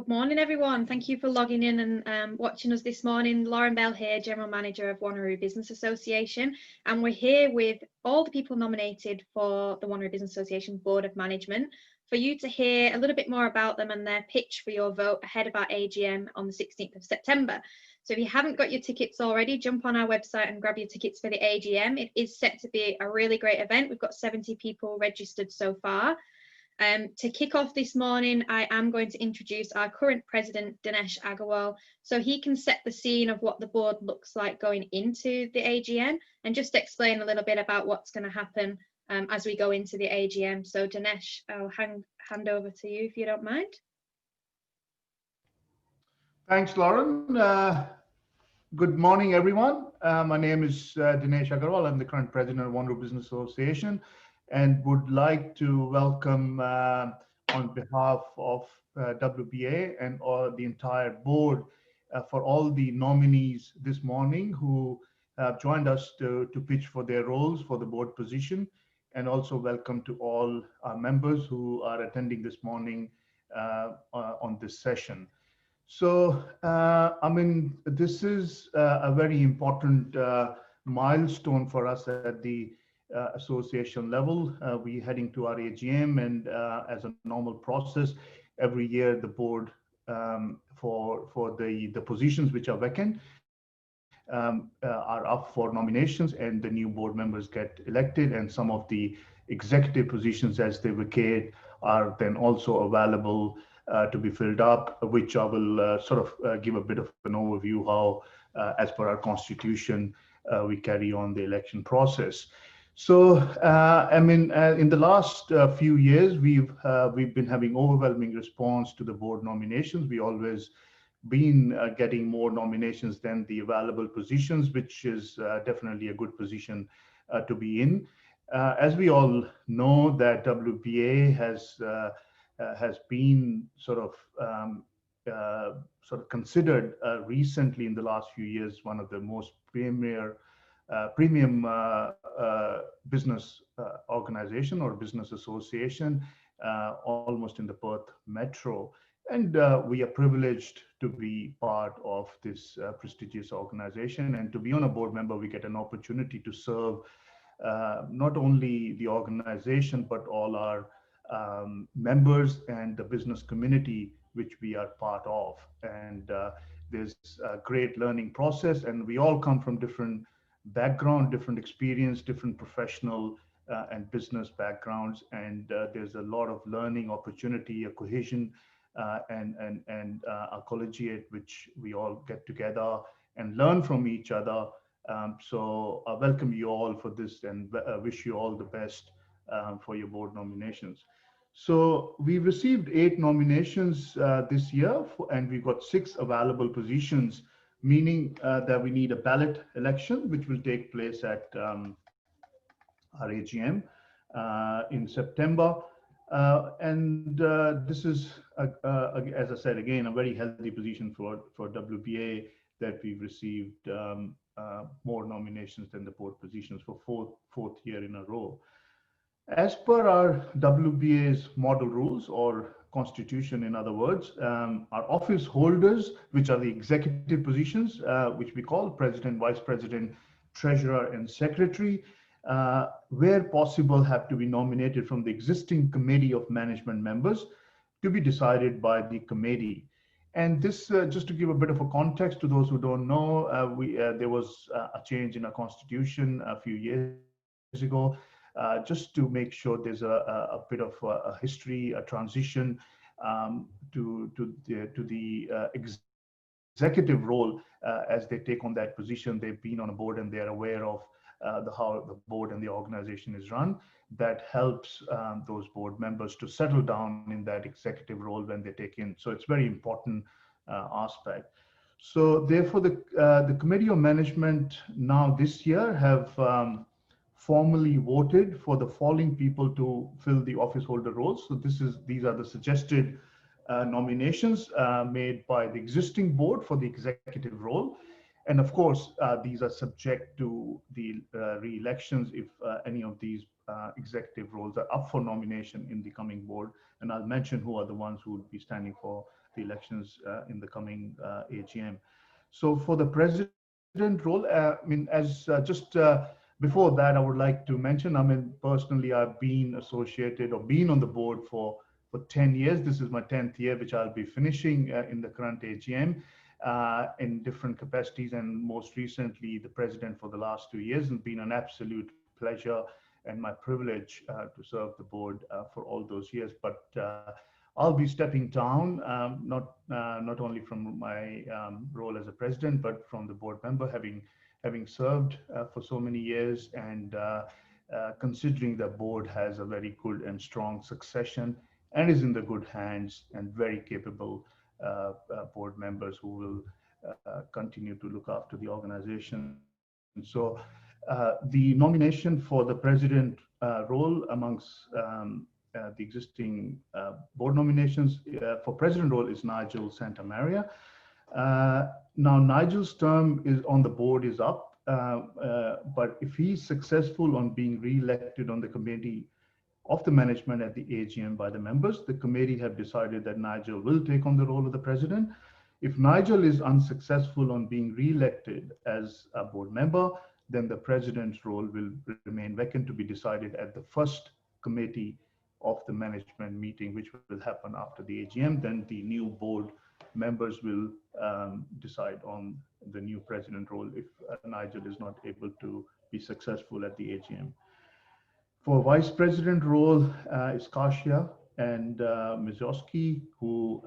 Good morning, everyone. Thank you for logging in and watching us this morning. Lauren Bell here, General Manager of Wanneroo Business Association, and we're here with all the people nominated for the Wanneroo Business Association Board of Management for you to hear a little bit more about them and their pitch for your vote ahead of our AGM on the 16th of September. So if you haven't got your tickets already, jump on our website and grab your tickets for the AGM. It is set to be a really great event. We've got 70 people registered so far. To kick off this morning, I am going to introduce our current president, Dinesh Agarwal, so he can set the scene of what the board looks like going into the AGM and just explain a little bit about what's going to happen as we go into the AGM. So Dinesh, I'll hand over to you if you don't mind. Thanks, Lauren. Good morning, everyone. My name is Dinesh Agarwal. I'm the current president of Wanneroo Business Association, and would like to welcome on behalf of WBA and the entire board for all the nominees this morning who have joined us to pitch for their roles for the board position, and also welcome to all our members who are attending this morning on this session. So, I mean, this is a very important milestone for us at the association level. We're heading to our AGM, and as a normal process, every year the board for the positions which are vacant are up for nominations, and the new board members get elected, and some of the executive positions as they vacate are then also available to be filled up, which I will sort of give a bit of an overview how, as per our constitution, we carry on the election process. So, I mean, in the last few years, we've been having overwhelming response to the board nominations. We always been getting more nominations than the available positions, which is definitely a good position to be in. As we all know, that WBA has been sort of considered recently in the last few years one of the most premium business organization or business association, almost in the Perth metro. And we are privileged to be part of this prestigious organization. And to be on a board member, we get an opportunity to serve not only the organization, but all our members and the business community which we are part of. And there's a great learning process, and we all come from different background, different experience, different professional and business backgrounds, and there's a lot of learning opportunity, a cohesion and a collegiate which we all get together and learn from each other. So I welcome you all for this, and wish you all the best for your board nominations. So we received 8 nominations this year, and we've got 6 available positions, meaning that we need a ballot election, which will take place at our AGM in September. And this is, as I said, again, a very healthy position for WBA, that we've received more nominations than the board positions for fourth year in a row. As per our WBA's model rules, or constitution in other words, our office holders, which are the executive positions, which we call president, vice president, treasurer, and secretary, where possible, have to be nominated from the existing committee of management members to be decided by the committee. And this, just to give a bit of a context to those who don't know, there was a change in our constitution a few years ago, just to make sure there's a bit of a history, a transition to the executive role as they take on that position. They've been on a board and they're aware of how the board and the organization is run. That helps those board members to settle down in that executive role when they take in. So it's very important aspect. So therefore, the Committee of Management now this year have formally voted for the following people to fill the office holder roles. So these are the suggested nominations made by the existing board for the executive role. And of course, these are subject to the re-elections if any of these executive roles are up for nomination in the coming board. And I'll mention who are the ones who would be standing for the elections in the coming AGM. So for the president role, before that, I would like to mention, personally, I've been associated or been on the board for 10 years. This is my 10th year, which I'll be finishing in the current AGM in different capacities, and most recently the president for the last 2 years, and been an absolute pleasure and my privilege to serve the board for all those years. But I'll be stepping down, not only from my role as a president, but from the board member, having served for so many years, and considering the board has a very good and strong succession and is in the good hands and very capable board members who will continue to look after the organization. So the nomination for the president role amongst the existing board nominations for president role is Nigel Santamaria. Now, Nigel's term on the board is up, but if he's successful on being re-elected on the committee of the management at the AGM by the members, the committee have decided that Nigel will take on the role of the president. If Nigel is unsuccessful on being re-elected as a board member, then the president's role will remain vacant to be decided at the first committee of the management meeting, which will happen after the AGM. Then the new board members will decide on the new president role if Nigel is not able to be successful at the AGM. For vice president role is Kasia and Mckeon, who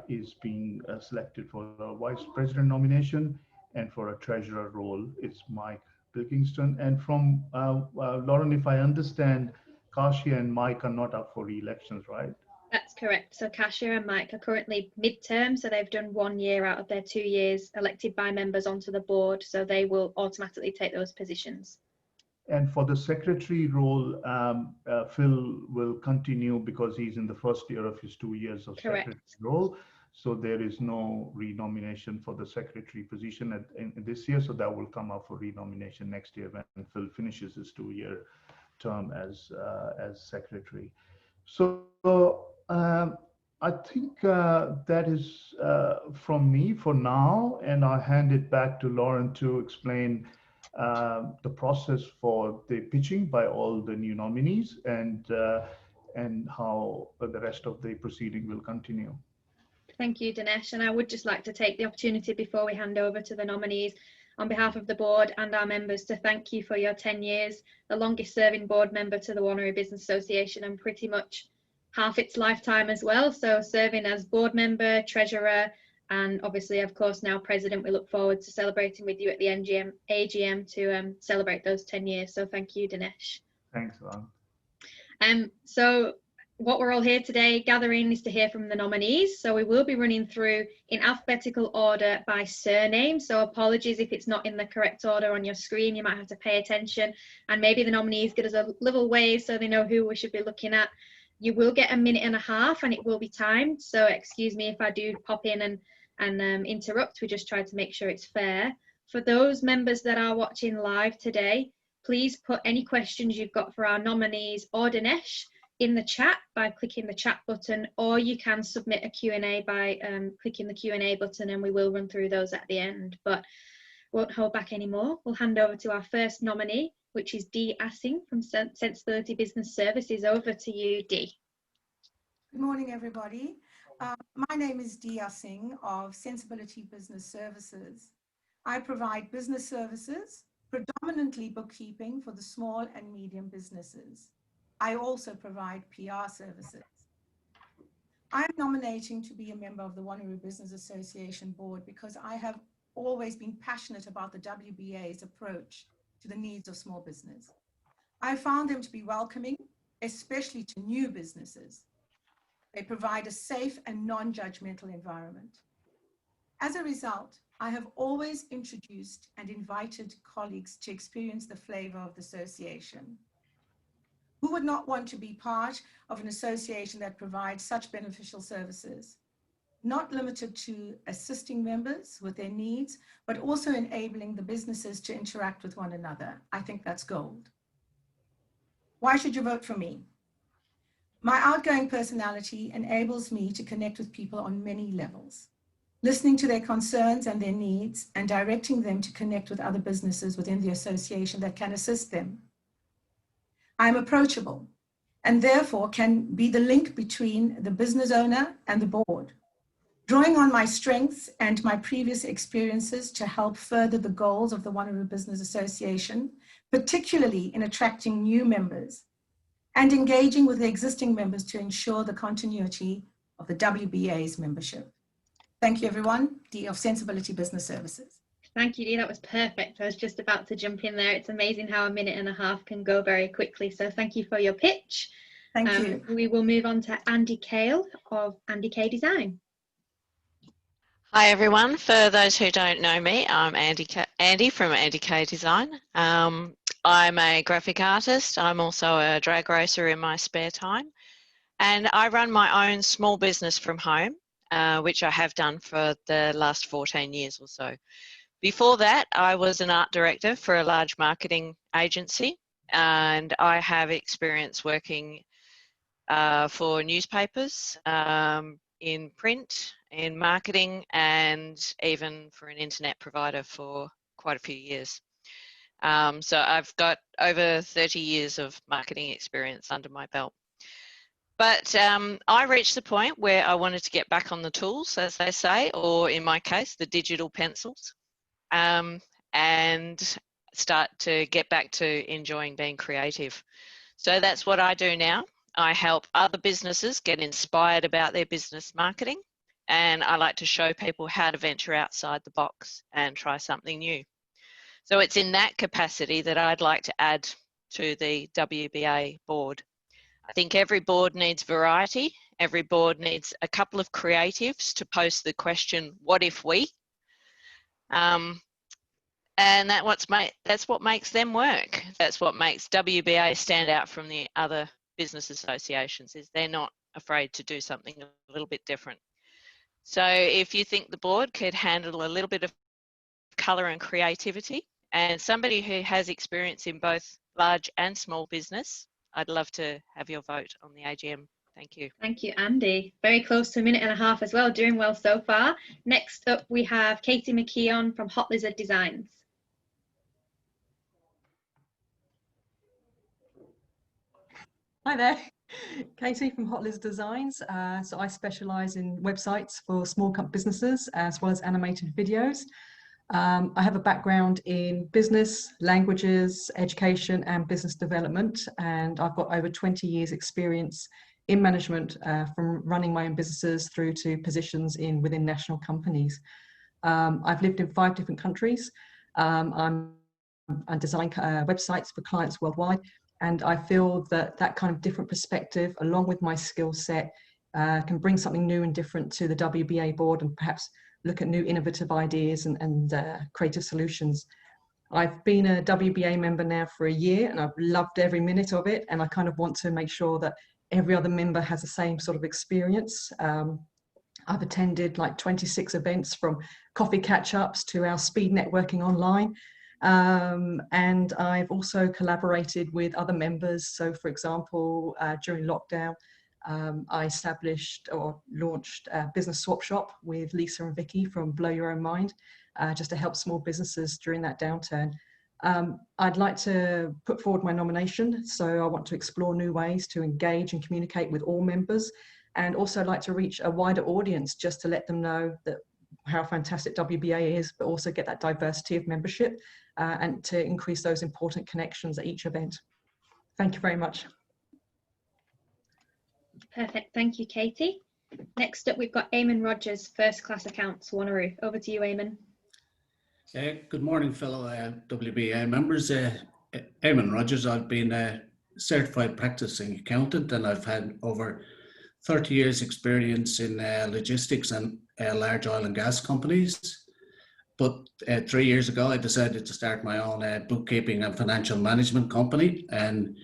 is being selected for the vice president nomination, and for a treasurer role, it's Mike Pilkingston. And from Lauren, if I understand, Kasia and Mike are not up for re-elections, right? That's correct. So Kasia and Mike are currently mid-term, so they've done 1 year out of their 2 years elected by members onto the board, so they will automatically take those positions. And for the secretary role, Phil will continue because he's in the first year of his 2 years of secretary role. So there is no renomination for the secretary position in this year. So that will come up for renomination next year when Phil finishes his 2-year term as secretary. So I think that is from me for now, and I'll hand it back to Lauren to explain the process for the pitching by all the new nominees, and how the rest of the proceeding will continue. Thank you, Dinesh. And I would just like to take the opportunity before we hand over to the nominees on behalf of the board and our members to thank you for your 10 years, the longest serving board member to the Wanneroo Business Association, and pretty much half its lifetime as well. So serving as board member, treasurer, and obviously, of course, now president. We look forward to celebrating with you at the AGM to celebrate those 10 years. So thank you, Dinesh. Thanks, Ron. So what we're all here today gathering is to hear from the nominees. So we will be running through in alphabetical order by surname. So apologies if it's not in the correct order on your screen. You might have to pay attention, and maybe the nominees give us a little wave so they know who we should be looking at. You will get 1.5 minutes and it will be timed. So excuse me if I do pop in and interrupt. We just try to make sure it's fair. For those members that are watching live today, please put any questions you've got for our nominees or Dinesh in the chat by clicking the chat button, or you can submit a Q&A by clicking the Q&A button, and we will run through those at the end. But won't hold back anymore. We'll hand over to our first nominee, which is Dee Assing from Sensibility Business Services. Over to you, Dee. Good morning, everybody. My name is Dee Assing of Sensibility Business Services. I provide business services, predominantly bookkeeping for the small and medium businesses. I also provide PR services. I'm nominating to be a member of the Wanneroo Business Association board because I have always been passionate about the WBA's approach to the needs of small business. I found them to be welcoming, especially to new businesses. They provide a safe and non-judgmental environment. As a result, I have always introduced and invited colleagues to experience the flavor of the association. Who would not want to be part of an association that provides such beneficial services, not limited to assisting members with their needs, but also enabling the businesses to interact with one another? I think that's gold. Why should you vote for me? My outgoing personality enables me to connect with people on many levels, listening to their concerns and their needs and directing them to connect with other businesses within the association that can assist them. I'm approachable and therefore can be the link between the business owner and the board, drawing on my strengths and my previous experiences to help further the goals of the Wanneroo Business Association, particularly in attracting new members and engaging with the existing members to ensure the continuity of the WBA's membership. Thank you, everyone. Dee of Sensibility Business Services. Thank you, Dee. That was perfect. I was just about to jump in there. It's amazing how a minute and a half can go very quickly. So thank you for your pitch. Thank you. We will move on to Andy Kale of Andy K Design. Hi everyone, for those who don't know me, I'm Andy from Andy K Design. I'm a graphic artist. I'm also a drag racer in my spare time, and I run my own small business from home, which I have done for the last 14 years or so. Before that, I was an art director for a large marketing agency, and I have experience working for newspapers, in print, in marketing, and even for an internet provider for quite a few years. So I've got over 30 years of marketing experience under my belt. But I reached the point where I wanted to get back on the tools, as they say, or in my case, the digital pencils, and start to get back to enjoying being creative. So that's what I do now. I help other businesses get inspired about their business marketing, and I like to show people how to venture outside the box and try something new. So it's in that capacity that I'd like to add to the WBA board. I think every board needs variety. Every board needs a couple of creatives to pose the question, what if we? And that's what makes them work. That's what makes WBA stand out from the other business associations, is they're not afraid to do something a little bit different. So if you think the board could handle a little bit of colour and creativity, and somebody who has experience in both large and small business, I'd love to have your vote on the AGM. Thank you. Thank you, Andy. Very close to a minute and a half as well, doing well so far. Next up, we have Katie Mckeon from Hot Lizard Designs. Hi there, Katie from Hot Lizard Designs. So I specialise in websites for small businesses as well as animated videos. I have a background in business, languages, education and business development, and I've got over 20 years experience in management, from running my own businesses through to positions within national companies. I've lived in 5 different countries. I design websites for clients worldwide. And I feel that that kind of different perspective, along with my skill set, can bring something new and different to the WBA board and perhaps look at new innovative ideas and creative solutions. I've been a WBA member now for a year and I've loved every minute of it. And I kind of want to make sure that every other member has the same sort of experience. I've attended like 26 events, from coffee catch-ups to our speed networking online. And I've also collaborated with other members. So for example, during lockdown, I established or launched a business swap shop with Lisa and Vicky from Blow Your Own Mind, just to help small businesses during that downturn. I'd like to put forward my nomination. So I want to explore new ways to engage and communicate with all members, and also like to reach a wider audience, just to let them know that how fantastic WBA is, but also get that diversity of membership, and to increase those important connections at each event. Thank you very much. Perfect. Thank you, Katie. Next up, we've got Eamon Rogers, First Class Accounts, Wanneroo. Over to you, Eamon. Good morning, fellow WBA members. Eamon Rogers. I've been a certified practicing accountant, and I've had over 30 years experience in logistics and large oil and gas companies. But 3 years ago, I decided to start my own bookkeeping and financial management company. And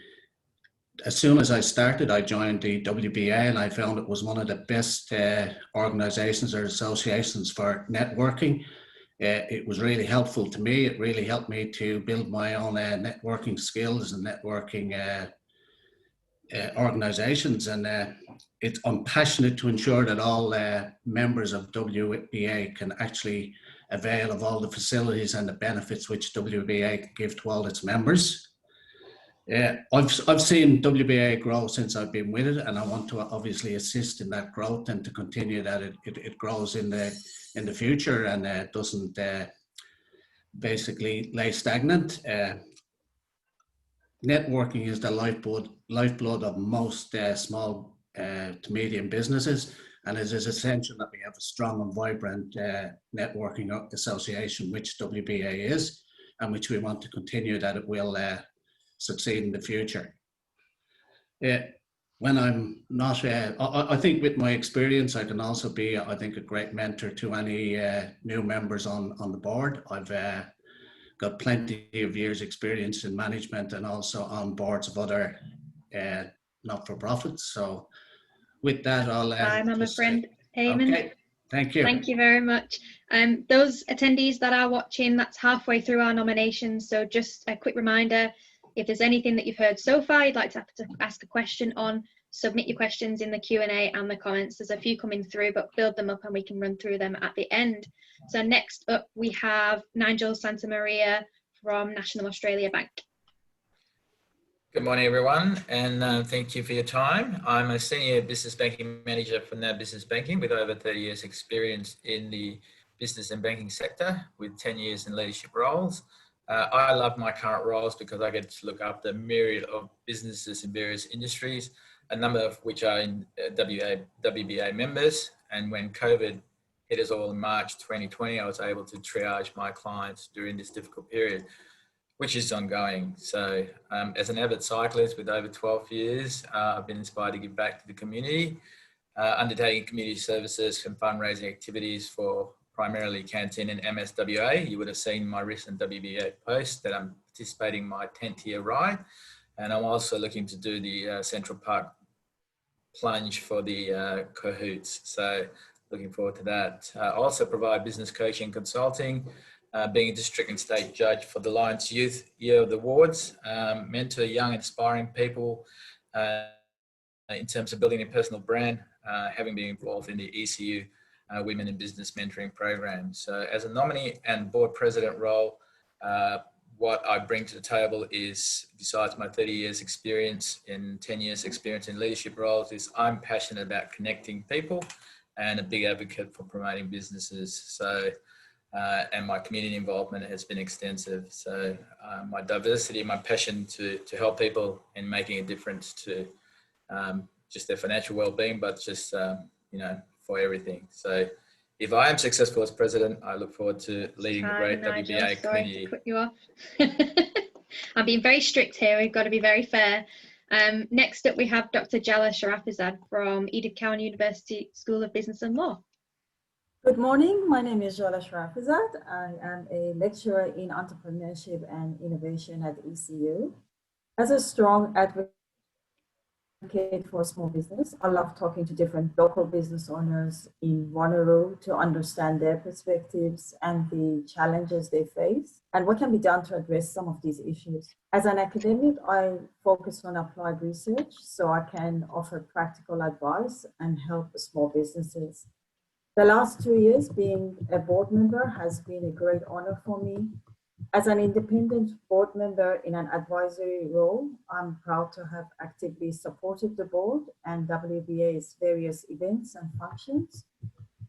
as soon as I started, I joined the WBA, and I found it was one of the best organizations or associations for networking. It was really helpful to me. It really helped me to build my own networking skills and networking organisations, and I'm passionate to ensure that all members of WBA can actually avail of all the facilities and the benefits which WBA can give to all its members. I've seen WBA grow since I've been with it, and I want to obviously assist in that growth and to continue that it grows in the future and doesn't basically lay stagnant. Networking is the lifeblood of most small to medium businesses, and it is essential that we have a strong and vibrant networking association, which WBA is, and which we want to continue, that it will succeed in the future. When I'm not, I think with my experience, I can also be, I think, a great mentor to any new members on the board. I've got plenty of years experience in management and also on boards of other not-for-profits. So with that, I'll I'm a friend, Eamon. Okay, thank you. Thank you very much. Those attendees that are watching, that's halfway through our nominations. So just a quick reminder, if there's anything that you've heard so far you'd like to ask a question on, submit your questions in the Q&A and the comments. There's a few coming through, but build them up and we can run through them at the end. So next up, we have Nigel Santamaria from National Australia Bank. Good morning, everyone, and thank you for your time. I'm a senior business banking manager for NAB Business Banking with over 30 years experience in the business and banking sector with 10 years in leadership roles. I love my current roles because I get to look after a myriad of businesses in various industries, a number of which are in WBA members. And when COVID hit us all in March 2020, I was able to triage my clients during this difficult period, which is ongoing. So as an avid cyclist with over 12 years, I've been inspired to give back to the community, undertaking community services and fundraising activities for primarily Canteen and MSWA. You would have seen my recent WBA post that I'm participating in my 10th year ride. And I'm also looking to do the Central Park plunge for the Cahoots. So looking forward to that. I also provide business coaching and consulting, being a district and state judge for the Lions Youth Year of the Awards, mentor young inspiring people in terms of building a personal brand, having been involved in the ECU Women in Business Mentoring Program. So as a nominee and board president role, what I bring to the table is, besides my 30 years experience and 10 years experience in leadership roles, is I'm passionate about connecting people and a big advocate for promoting businesses. So, and my community involvement has been extensive. So my diversity, my passion to help people and making a difference to just their financial well-being, but just, you know, for everything. So if I am successful as president, I look forward to leading the great WBA committee. Sorry to cut you off. I'm being very strict here. We've got to be very fair. Next up, we have Dr. Jala Sharafazad from Edith Cowan University School of Business and Law. Good morning. My name is Jala Sharafazad. I am a lecturer in entrepreneurship and innovation at ECU. As a strong advocate for small business, I love talking to different local business owners in Wanneroo to understand their perspectives and the challenges they face and what can be done to address some of these issues. As an academic, I focus on applied research so I can offer practical advice and help small businesses. The last 2 years being a board member has been a great honor for me. As an independent board member in an advisory role, I'm proud to have actively supported the board and WBA's various events and functions,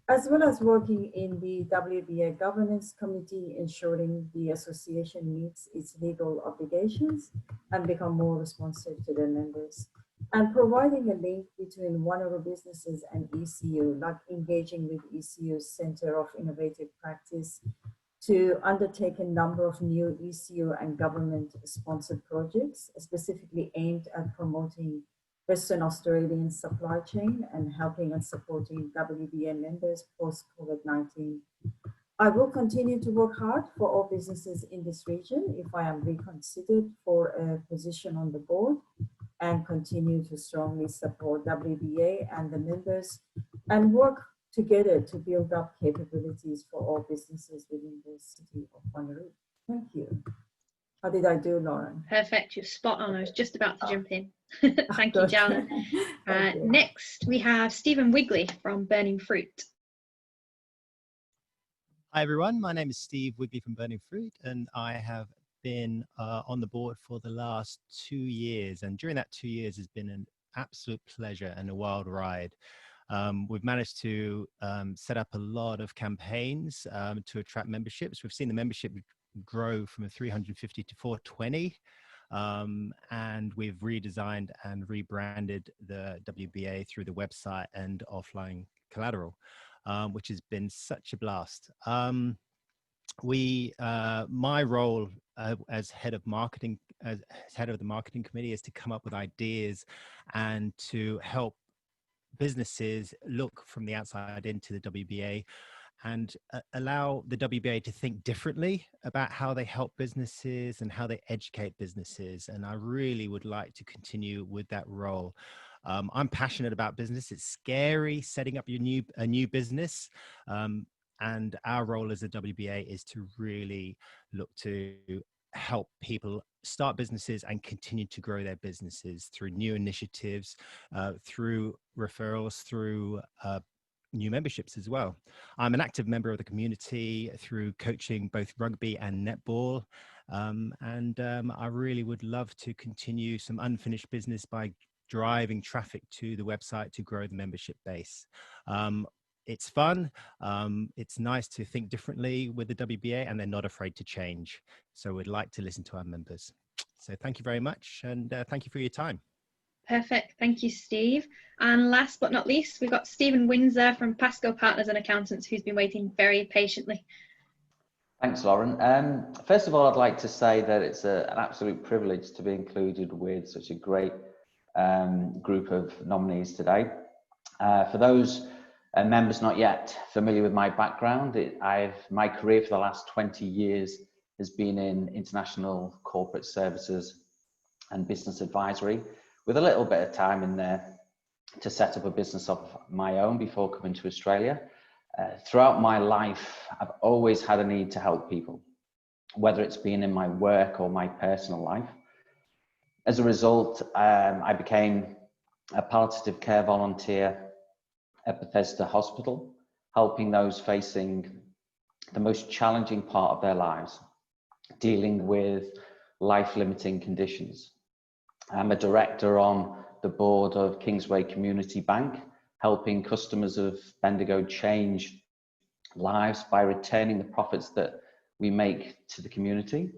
as well as working in the WBA Governance Committee, ensuring the association meets its legal obligations and become more responsive to their members, and providing a link between Wanneroo businesses and ECU, like engaging with ECU's Centre of Innovative Practice to undertake a number of new ECU and government-sponsored projects, specifically aimed at promoting Western Australian supply chain and helping and supporting WBA members post-COVID-19. I will continue to work hard for all businesses in this region if I am reconsidered for a position on the board, and continue to strongly support WBA and the members and work together to build up capabilities for all businesses within the city of Wanneroo. Thank you. How did I do, Lauren? Perfect, you're spot on. I was just about to jump in. Thank you, Good. Jana. Thank you. Next, we have Stephen Wigley from Burning Fruit. Hi everyone, my name is Steve Wigley from Burning Fruit, and I have been on the board for the last 2 years, and during that 2 years has been an absolute pleasure and a wild ride. We've managed to set up a lot of campaigns to attract memberships. We've seen the membership grow from 350 to 420, and we've redesigned and rebranded the WBA through the website and offline collateral. Which has been such a blast. My role as head of marketing, as head of the marketing committee, is to come up with ideas and to help businesses look from the outside into the WBA and allow the WBA to think differently about how they help businesses and how they educate businesses. And I really would like to continue with that role. I'm passionate about business. It's scary setting up a new business. And our role as a WBA is to really look to help people start businesses and continue to grow their businesses through new initiatives, through referrals, through new memberships as well. I'm an active member of the community through coaching both rugby and netball. I really would love to continue some unfinished business by driving traffic to the website to grow the membership base. It's fun. It's nice to think differently with the WBA, and they're not afraid to change. So we'd like to listen to our members. So thank you very much, and thank you for your time. Perfect, thank you, Steve. And last but not least, we've got Stephen Windsor from Pasco Partners and Accountants, who's been waiting very patiently. Thanks, Lauren. First of all, I'd like to say that it's an absolute privilege to be included with such a great group of nominees today. For those members not yet familiar with my background, my career for the last 20 years has been in international corporate services and business advisory, with a little bit of time in there to set up a business of my own before coming to Australia. Throughout my life, I've always had a need to help people, whether it's been in my work or my personal life. As a result, I became a palliative care volunteer at Bethesda Hospital, helping those facing the most challenging part of their lives, dealing with life-limiting conditions. I'm a director on the board of Kingsway Community Bank, helping customers of Bendigo change lives by returning the profits that we make to the community.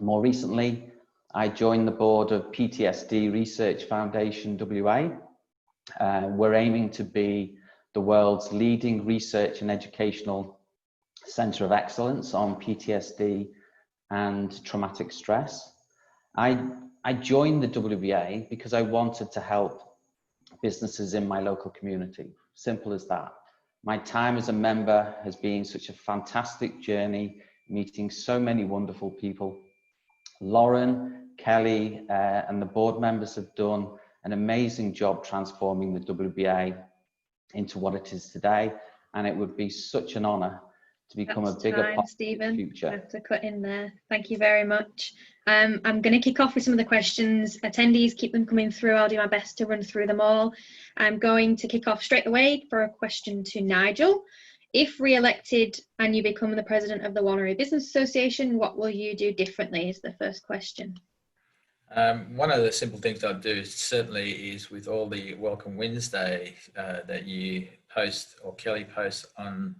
More recently, I joined the board of PTSD Research Foundation WA. We're aiming to be the world's leading research and educational centre of excellence on PTSD and traumatic stress. I joined the WBA because I wanted to help businesses in my local community. Simple as that. My time as a member has been such a fantastic journey, meeting so many wonderful people. Lauren, Kelly, and the board members have done an amazing job transforming the WBA into what it is today, and it would be such an honour to become a bigger part of the future. I have to cut in there. Thank you very much. I'm going to kick off with some of the questions. Attendees, keep them coming through. I'll do my best to run through them all. I'm going to kick off straight away for a question to Nigel. If re-elected and you become the president of the Wanneroo Business Association, what will you do differently is the first question. One of the simple things I'd do certainly is with all the Welcome Wednesday that you post, or Kelly posts on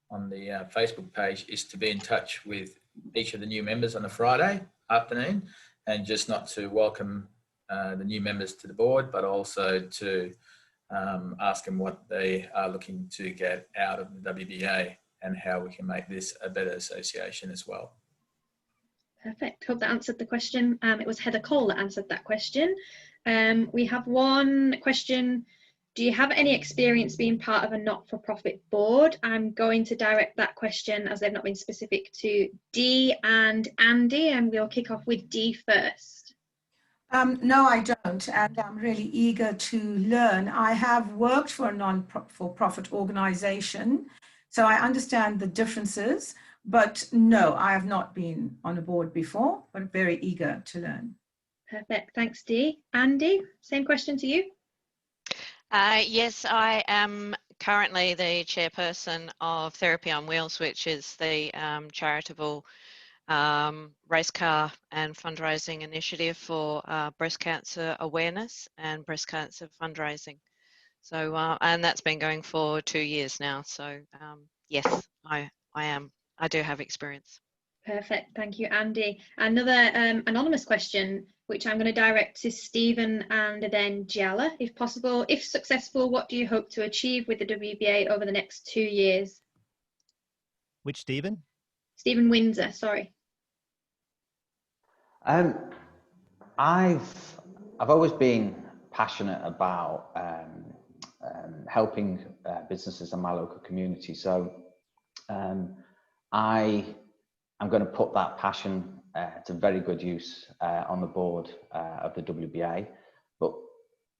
the Facebook page, is to be in touch with each of the new members on a Friday afternoon, and just not to welcome the new members to the board, but also to ask them what they are looking to get out of the WBA and how we can make this a better association as well. Perfect. Hope that answered the question. It was Heather Cole that answered that question. We have one question. Do you have any experience being part of a not-for-profit board? I'm going to direct that question, as they've not been specific, to Dee and Andy, and we'll kick off with Dee first. No, I don't, and I'm really eager to learn. I have worked for a non-for-profit organisation, so I understand the differences. But no, I have not been on a board before, but very eager to learn. Perfect. Thanks, Dee. Andy, same question to you. Yes, I am currently the chairperson of Therapy on Wheels, which is the charitable race car and fundraising initiative for breast cancer awareness and breast cancer fundraising. So, and that's been going for 2 years now. So, yes, I do have experience. Perfect. Thank you, Andy. Another anonymous question, which I'm going to direct to Stephen and then Jella, if possible. If successful, what do you hope to achieve with the WBA over the next 2 years? Which Stephen? Stephen Windsor, sorry. I've always been passionate about helping businesses in my local community. So I'm going to put that passion to very good use on the board of the WBA. But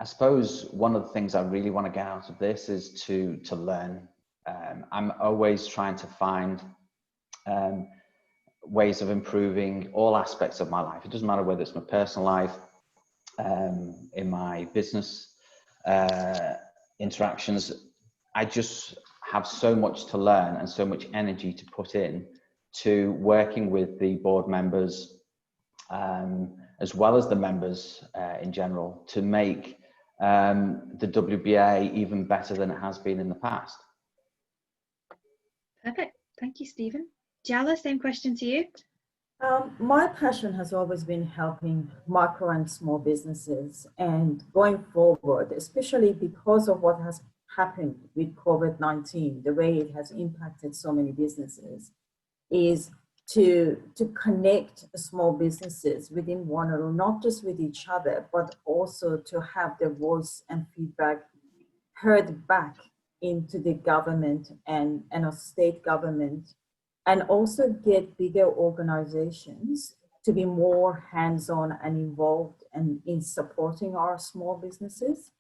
I suppose one of the things I really want to get out of this is to learn. I'm always trying to find ways of improving all aspects of my life. It doesn't matter whether it's my personal life, in my business interactions. I just have so much to learn and so much energy to put in to working with the board members, as well as the members in general, to make the WBA even better than it has been in the past. Perfect. Thank you, Stephen. Jalla, same question to you. My passion has always been helping micro and small businesses, and going forward, especially because of what has happened with COVID-19, the way it has impacted so many businesses, is to connect small businesses within Wanneroo, not just with each other, but also to have their voice and feedback heard back into the government and a state government, and also get bigger organizations to be more hands-on and involved and in supporting our small businesses.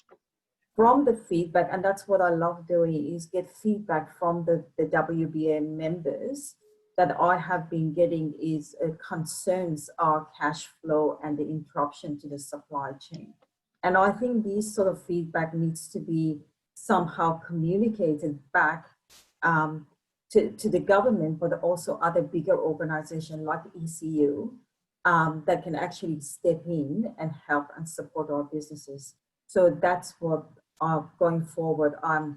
From the feedback, and that's what I love doing, is get feedback from the WBA members that I have been getting is concerns our cash flow and the interruption to the supply chain. And I think this sort of feedback needs to be somehow communicated back to the government, but also other bigger organizations like ECU that can actually step in and help and support our businesses. So that's what going forward I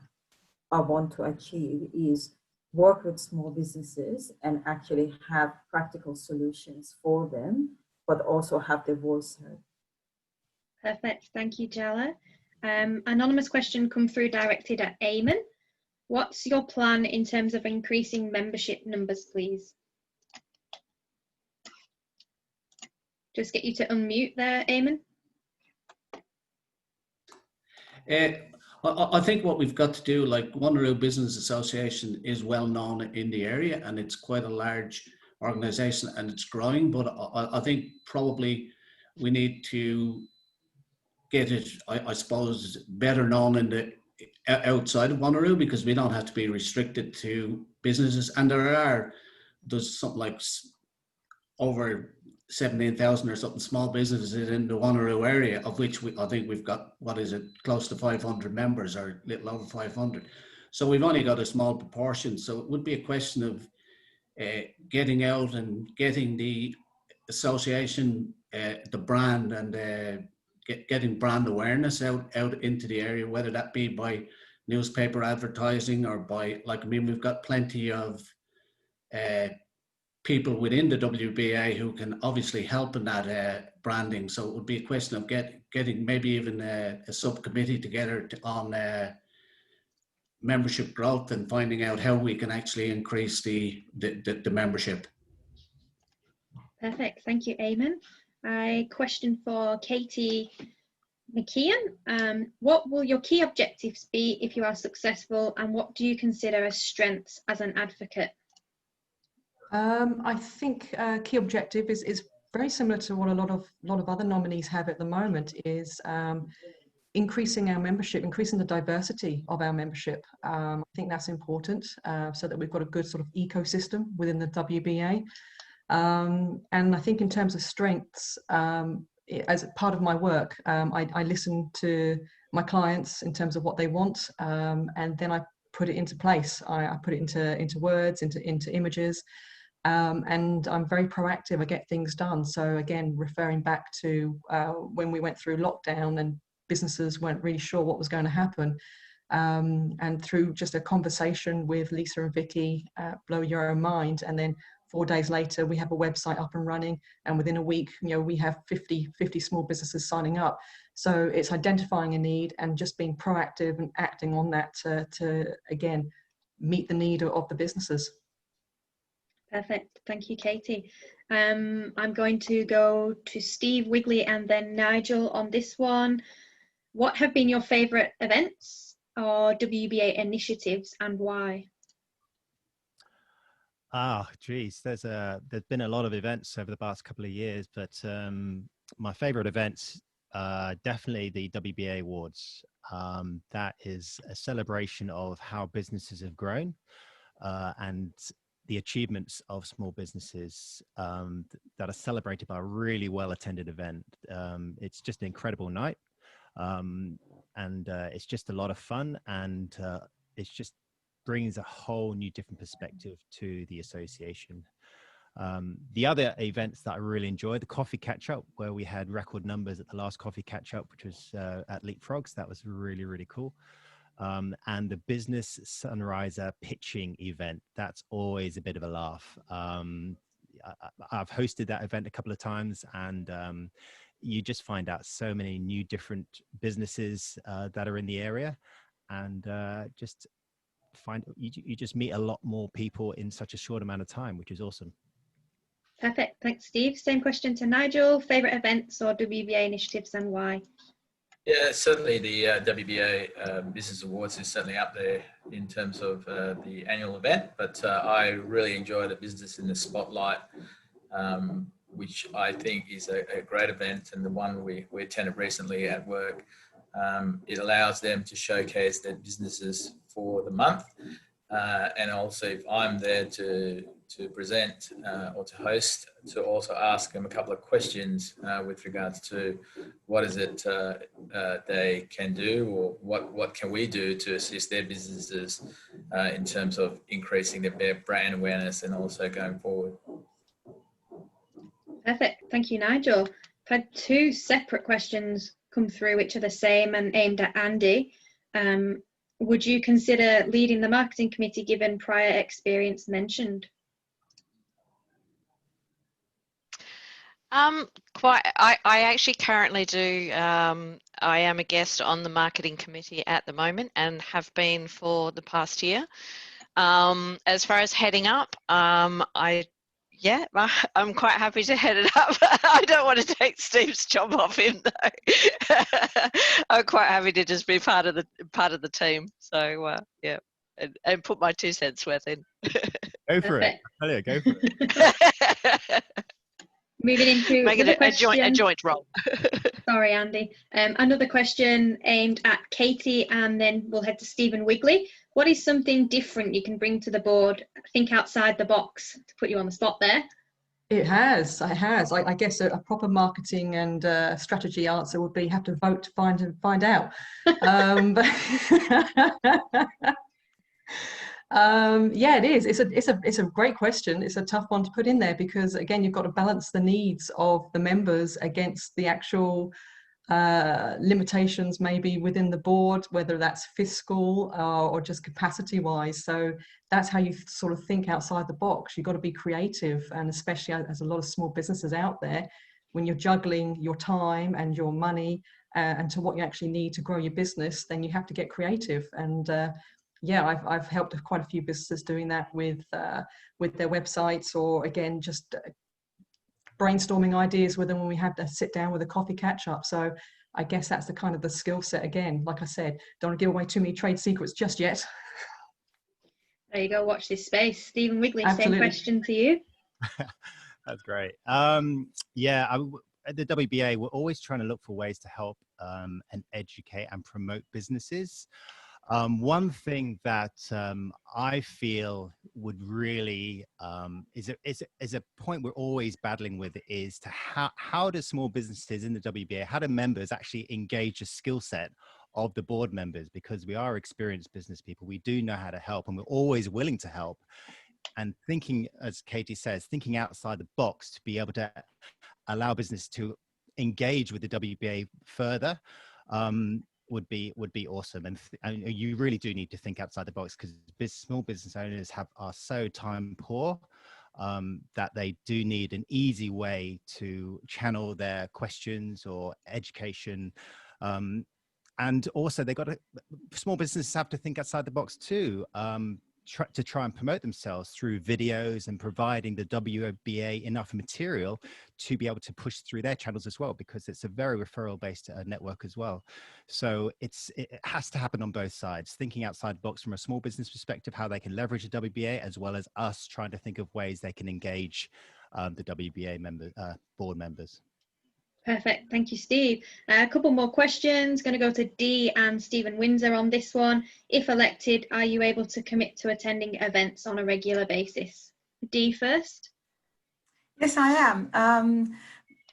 want to achieve, is work with small businesses and actually have practical solutions for them, but also have their voice heard. Perfect. Thank you, Jalla. Anonymous question come through directed at Eamon. What's your plan in terms of increasing membership numbers, please? Just get you to unmute there, Eamon. I think what we've got to do, like Wanneroo Business Association is well known in the area, and it's quite a large organization and it's growing, but I think probably we need to get it, I suppose, better known in the outside of Wanneroo, because we don't have to be restricted to businesses. And there's something like over 17,000 or something small businesses in the Wanneroo area, of which I think we've got, what is it, close to 500 members, or a little over 500. So we've only got a small proportion. So it would be a question of getting out and getting the association, the brand, and getting brand awareness out into the area, whether that be by newspaper advertising or by, like, I mean, we've got plenty of people within the WBA who can obviously help in that branding. So it would be a question of getting maybe even a subcommittee together on membership growth and finding out how we can actually increase the membership. Perfect. Thank you, Eamon. A question for Katie Mckeon. What will your key objectives be if you are successful, and what do you consider as strengths as an advocate? I think key objective is very similar to what a lot of other nominees have at the moment, is increasing our membership, increasing the diversity of our membership. I think that's important, so that we've got a good sort of ecosystem within the WBA. And I think in terms of strengths, as part of my work, I listen to my clients in terms of what they want, and then I put it into place. I put it into words, into images, and I'm very proactive. I get things done. So again, referring back to when we went through lockdown and businesses weren't really sure what was going to happen, and through just a conversation with Lisa and Vicky, blow your own mind, and then 4 days later we have a website up and running, and within a week, you know, we have 50 small businesses signing up. So it's identifying a need and just being proactive and acting on that to again meet the need of the businesses. Perfect. Thank you, Katie. I'm going to go to Steve, Wigley, and then Nigel on this one. What have been your favourite events or WBA initiatives, and why? Geez, there's been a lot of events over the past couple of years, but my favourite events, definitely the WBA Awards. That is a celebration of how businesses have grown, and the achievements of small businesses that are celebrated by a really well-attended event. It's just an incredible night, and it's just a lot of fun, and it's just brings a whole new different perspective to the association. The other events that I really enjoyed, the coffee catch-up, where we had record numbers at the last coffee catch-up, which was at Leapfrogs. That was really, really cool. And the business sunriser pitching event, that's always a bit of a laugh. I've hosted that event a couple of times, and you just find out so many new different businesses that are in the area, and you just meet a lot more people in such a short amount of time, which is awesome. Perfect. Thanks, Steve. Same question to Nigel. Favourite events or WBA initiatives, and why? Yeah, certainly the WBA Business Awards is certainly up there in terms of the annual event, but I really enjoy the Business in the Spotlight, which I think is a great event, and the one we attended recently at work. It allows them to showcase their businesses for the month, and also if I'm there to present or to host, to also ask them a couple of questions with regards to what is it they can do, or what can we do to assist their businesses in terms of increasing their brand awareness and also going forward. Perfect. Thank you, Nigel. I've had two separate questions come through which are the same and aimed at Andy. Would you consider leading the marketing committee given prior experience mentioned? I actually currently do. I am a guest on the marketing committee at the moment and have been for the past year. As far as heading up, I'm quite happy to head it up. I don't want to take Steve's job off him though. I'm quite happy to just be part of the team. So yeah, and put my 2 cents worth in. Go for it. Oh, yeah, go for it. Moving into make it a joint role. Sorry, Andy. Another question aimed at Katie, and then we'll head to Stephen Wigley. What is something different you can bring to the board? Think outside the box, to put you on the spot there. It has. I guess a proper marketing and strategy answer would be have to vote to find out. Yeah, it is. It's a great question. It's a tough one to put in there because again, you've got to balance the needs of the members against the actual limitations maybe within the board, whether that's fiscal or just capacity wise. So that's how you sort of think outside the box. You've got to be creative, and especially as a lot of small businesses out there, when you're juggling your time and your money and to what you actually need to grow your business, then you have to get creative. And yeah, I've helped quite a few businesses doing that with their websites, or again, just brainstorming ideas with them when we have to sit down with a coffee catch up. So I guess that's the kind of the skill set. Again, like I said, don't want to give away too many trade secrets just yet. There you go. Watch this space. Stephen Wigley, Absolutely. Same question to you. That's great. Yeah, at the WBA, we're always trying to look for ways to help and educate and promote businesses. One thing that I feel would really is a point we're always battling with is to how do small businesses in the WBA, how do members actually engage a skill set of the board members? Because we are experienced business people, we do know how to help, and we're always willing to help. And thinking, as Katie says, thinking outside the box to be able to allow business to engage with the WBA further would be awesome. And you really do need to think outside the box, because small business owners are so time poor that they do need an easy way to channel their questions or education. And also small businesses have to think outside the box too, to try and promote themselves through videos and providing the WBA enough material to be able to push through their channels as well, because it's a very referral based network as well. So it has to happen on both sides, thinking outside the box from a small business perspective, how they can leverage the WBA, as well as us trying to think of ways they can engage the WBA board members. Perfect. Thank you, Steve. A couple more questions. Going to go to Dee and Stephen Windsor on this one. If elected, are you able to commit to attending events on a regular basis? Dee first. Yes, I am.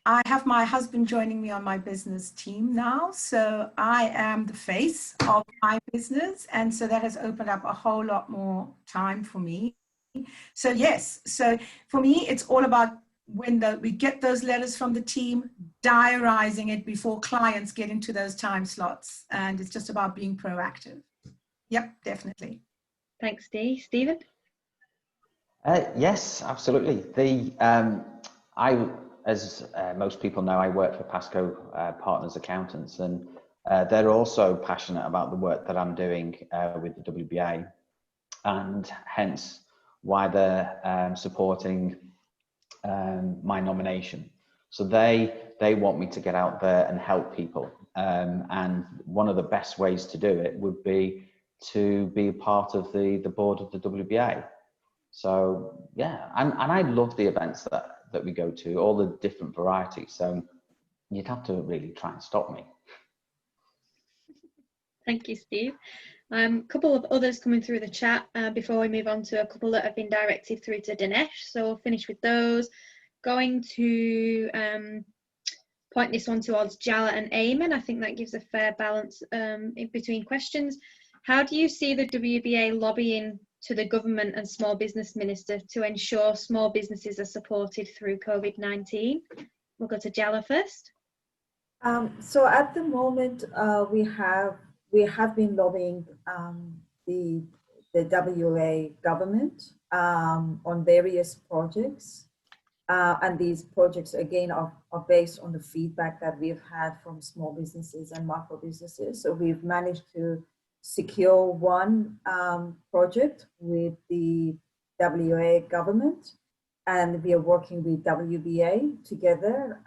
I have my husband joining me on my business team now. So I am the face of my business. And so that has opened up a whole lot more time for me. So yes, so for me, it's all about when we get those letters from the team, diarizing it before clients get into those time slots. And it's just about being proactive. Yep, definitely. Thanks, Dee. Stephen? Yes, absolutely. As most people know, I work for Pasco Partners Accountants, and they're also passionate about the work that I'm doing with the WBA, and hence why they're supporting my nomination. So they want me to get out there and help people, and one of the best ways to do it would be to be a part of the board of the WBA. So yeah, and I love the events that we go to, all the different varieties. So you'd have to really try and stop me. Thank you, Steve. A couple of others coming through the chat before we move on to a couple that have been directed through to Dinesh. So we'll finish with those. Going to point this one towards Jala and Eamon. I think that gives a fair balance in between questions. How do you see the WBA lobbying to the government and small business minister to ensure small businesses are supported through COVID-19? We'll go to Jala first. So at the moment, we have been lobbying the WA government on various projects. And these projects, again, are based on the feedback that we've had from small businesses and micro businesses. So we've managed to secure one project with the WA government, and we are working with WBA together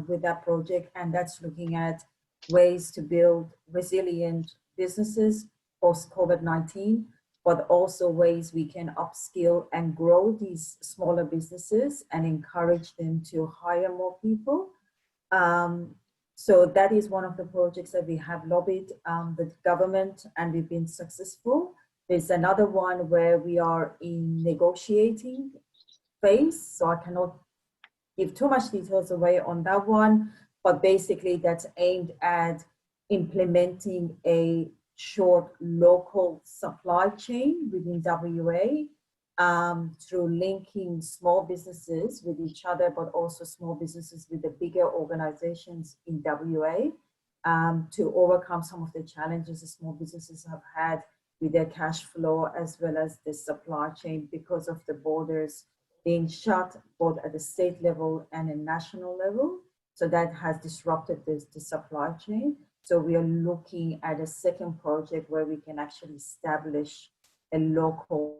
with that project, and that's looking at ways to build resilient businesses post-COVID-19, but also ways we can upskill and grow these smaller businesses and encourage them to hire more people. So that is one of the projects that we have lobbied the government, and we've been successful. There's another one where we are in negotiating phase, so I cannot give too much details away on that one, but basically that's aimed at implementing a short local supply chain within WA through linking small businesses with each other, but also small businesses with the bigger organizations in WA to overcome some of the challenges the small businesses have had with their cash flow as well as the supply chain because of the borders being shut both at the state level and a national level. So that has disrupted the supply chain. So we are looking at a second project where we can actually establish a local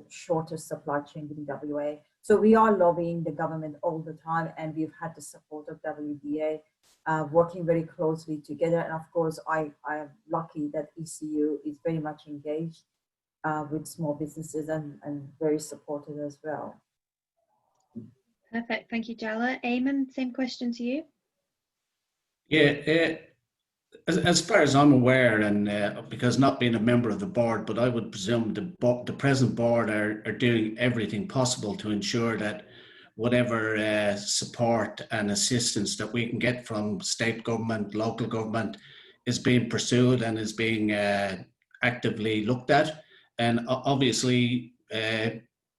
shorter supply chain within WA. So we are lobbying the government all the time, and we've had the support of WBA working very closely together. And of course, I am lucky that ECU is very much engaged with small businesses and very supportive as well. Perfect. Thank you, Jala. Eamon, same question to you. Yeah, as far as I'm aware, and because not being a member of the board, but I would presume the present board are doing everything possible to ensure that whatever support and assistance that we can get from state government, local government, is being pursued and is being actively looked at. And obviously,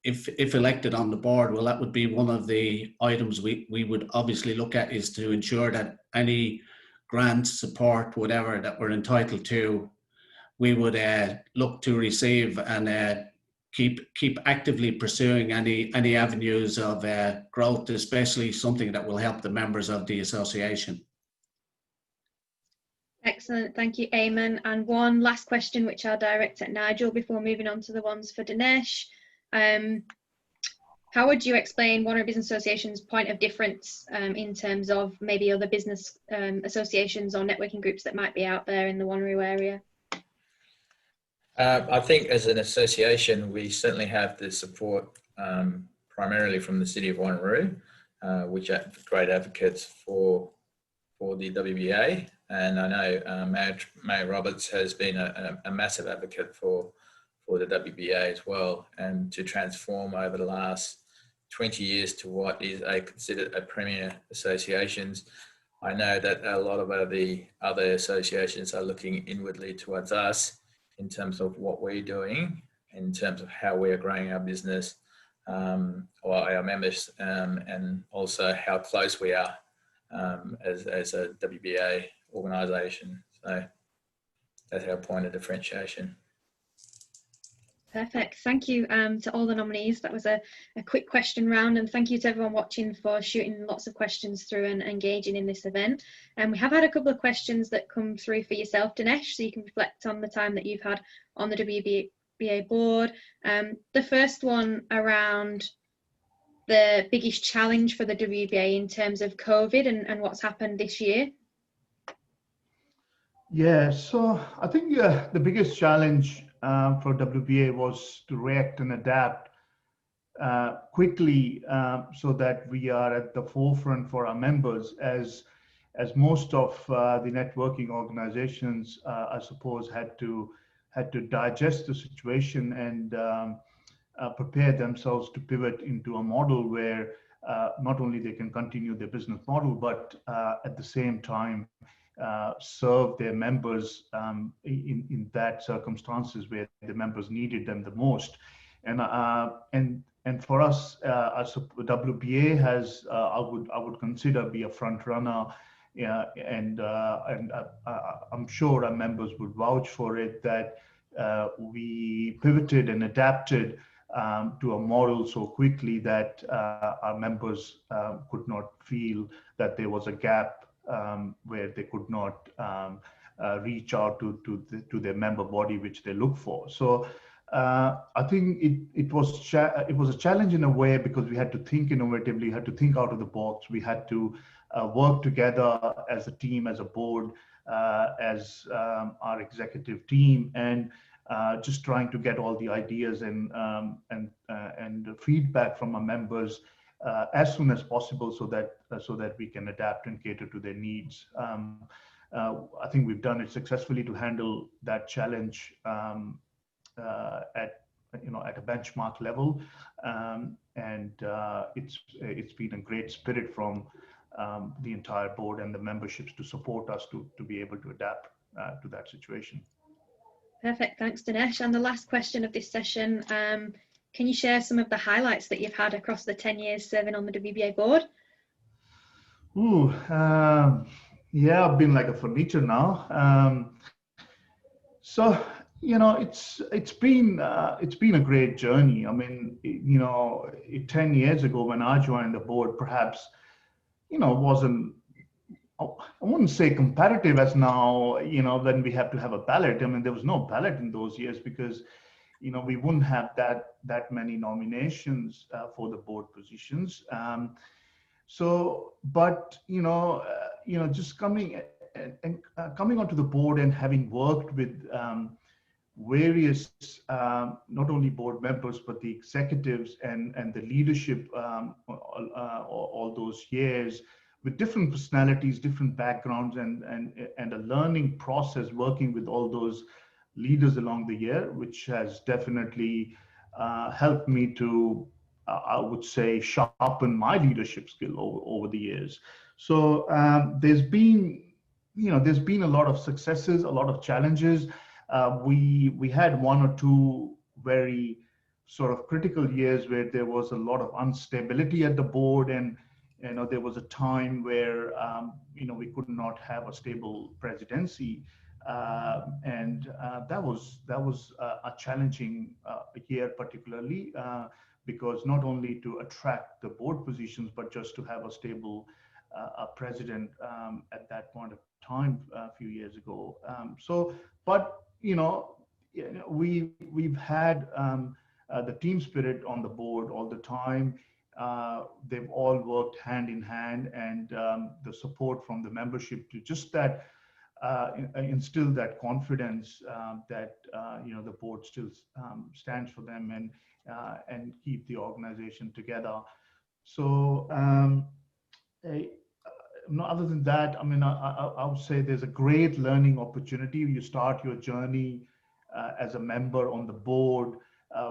if elected on the board, well, that would be one of the items we would obviously look at, is to ensure that any grants, support, whatever that we're entitled to, we would look to receive, and keep actively pursuing any avenues of growth, especially something that will help the members of the association. Excellent, thank you, Eamon. And one last question, which I'll direct at Nigel before moving on to the ones for Dinesh. How would you explain Wanneroo Business Association's point of difference in terms of maybe other business associations or networking groups that might be out there in the Wanneroo area? I think as an association, we certainly have the support primarily from the City of Wanneroo, which are great advocates for the WBA. And I know Mayor Roberts has been a massive advocate for the WBA as well, and to transform over the last 20 years to what is considered a premier associations. I know that a lot of the other associations are looking inwardly towards us in terms of what we're doing, in terms of how we're growing our business, or our members, and also how close we are as a WBA organisation. So that's our point of differentiation. Perfect. Thank you to all the nominees. That was a quick question round, and thank you to everyone watching for shooting lots of questions through and engaging in this event. And we have had a couple of questions that come through for yourself, Dinesh, so you can reflect on the time that you've had on the WBA board. The first one around the biggest challenge for the WBA in terms of COVID and what's happened this year. Yeah, so I think the biggest challenge for WBA was to react and adapt quickly, so that we are at the forefront for our members, as most of the networking organizations, I suppose, had to digest the situation and prepare themselves to pivot into a model where not only they can continue their business model, but at the same time serve their members in that circumstances where the members needed them the most. And for us, as WBA has, I would consider be a front runner, and I'm sure our members would vouch for it, that we pivoted and adapted to a model so quickly that our members could not feel that there was a gap where they could not reach out to their member body, which they look for. So I think it was a challenge in a way, because we had to think innovatively, had to think out of the box. We had to work together as a team, as a board, as our executive team, and just trying to get all the ideas and feedback from our members as soon as possible, so that we can adapt and cater to their needs. I think we've done it successfully to handle that challenge at a benchmark level, and it's been a great spirit from the entire board and the memberships to support us to be able to adapt to that situation. Perfect, thanks Dinesh. And the last question of this session, can you share some of the highlights that you've had across the 10 years serving on the WBA board? Ooh, yeah, I've been like a furniture now. So it's been a great journey. I mean, 10 years ago when I joined the board, perhaps wasn't, I wouldn't say competitive as now, when we have to have a ballot. I mean, there was no ballot in those years because, we wouldn't have that many nominations for the board positions. Just coming onto the board and having worked with various, not only board members, but the executives and the leadership all those years, with different personalities, different backgrounds, and a learning process working with all those leaders along the year, which has definitely helped me to, I would say, sharpen my leadership skill over the years. So there's been a lot of successes, a lot of challenges. We had one or two very sort of critical years where there was a lot of instability at the board, and there was a time where we could not have a stable presidency, and that was a challenging year, particularly because not only to attract the board positions, but just to have a stable a president at that point of time a few years ago. But we've had the team spirit on the board all the time. They've all worked hand in hand, and the support from the membership to just that instill that confidence that the board still stands for them and keep the organization together. So other than that, I mean, I would say there's a great learning opportunity. You start your journey as a member on the board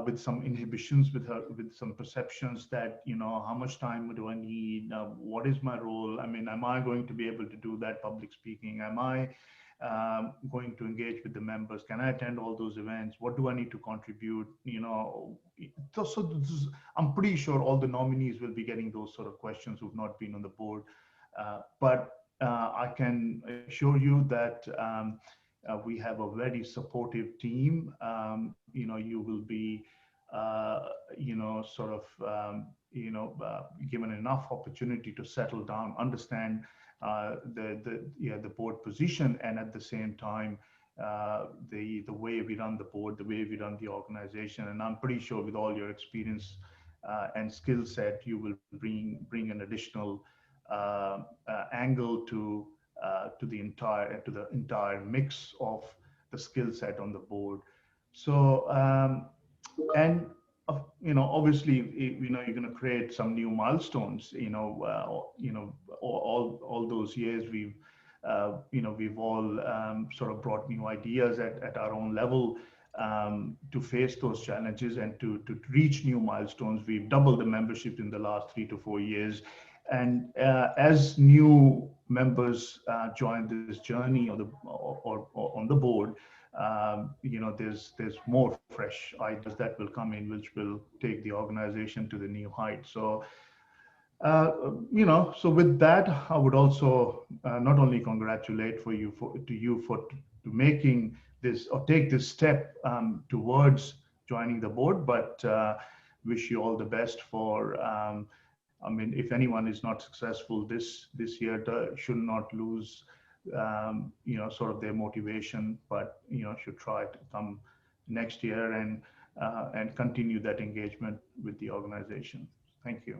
with some inhibitions, with some perceptions that, how much time do I need? What is my role? I mean, am I going to be able to do that public speaking? Am I going to engage with the members? Can I attend all those events? What do I need to contribute? So I'm pretty sure all the nominees will be getting those sort of questions who've not been on the board. But I can assure you that we have a very supportive team. You will be, given enough opportunity to settle down, understand the board position, and at the same time, the way we run the board, the way we run the organization. And I'm pretty sure with all your experience and skill set, you will bring an additional angle to the entire mix of the skill set on the board. So obviously, you're going to create some new milestones. All those years we've all sort of brought new ideas at our own level to face those challenges and to reach new milestones. We've doubled the membership in the last 3 to 4 years. And as new members join this journey on the board, there's more fresh ideas that will come in, which will take the organization to the new height. So, so with that, I would also not only congratulate you for making this or take this step towards joining the board, but wish you all the best for. I mean, if anyone is not successful this year, should not lose, sort of their motivation, but should try to come next year and continue that engagement with the organization. Thank you.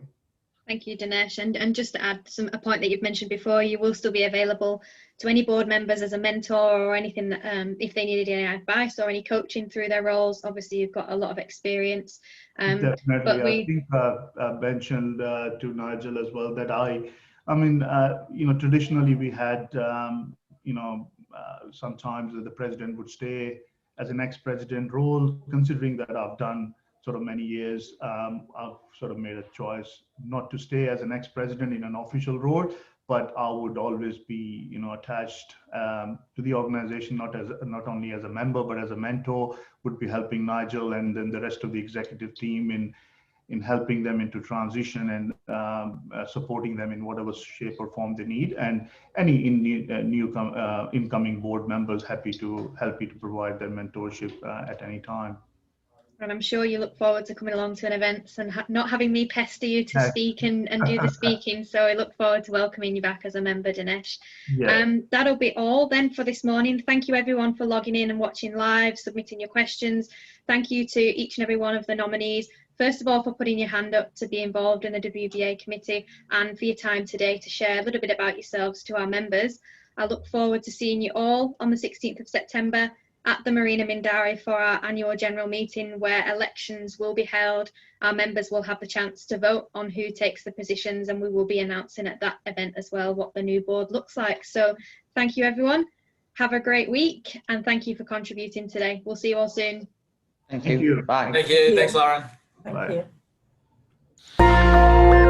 Thank you, Dinesh. And just to add a point that you've mentioned before, you will still be available to any board members as a mentor or anything that, if they needed any advice or any coaching through their roles. Obviously, you've got a lot of experience. Definitely. But I think I mentioned to Nigel as well that traditionally we had, sometimes the president would stay as an ex-president role. Considering that I've done sort of many years, I've sort of made a choice not to stay as an ex-president in an official role, but I would always be, attached to the organization, not only as a member, but as a mentor, would be helping Nigel and then the rest of the executive team in helping them into transition and supporting them in whatever shape or form they need. And any incoming board members happy to provide their mentorship at any time. And I'm sure you look forward to coming along to an event and not having me pester you to speak and do the speaking. So I look forward to welcoming you back as a member, Dinesh. Yeah. That'll be all then for this morning. Thank you everyone for logging in and watching live, submitting your questions. Thank you to each and every one of the nominees. First of all, for putting your hand up to be involved in the WBA committee and for your time today to share a little bit about yourselves to our members. I look forward to seeing you all on the 16th of September at the Marina Mindarie for our annual general meeting, where elections will be held. Our members will have the chance to vote on who takes the positions, and we will be announcing at that event as well what the new board looks like. So thank you, everyone. Have a great week, and thank you for contributing today. We'll see you all soon. Thank Thank you. you. Bye. Thank you. Thanks, Lauren. Thank Bye. you.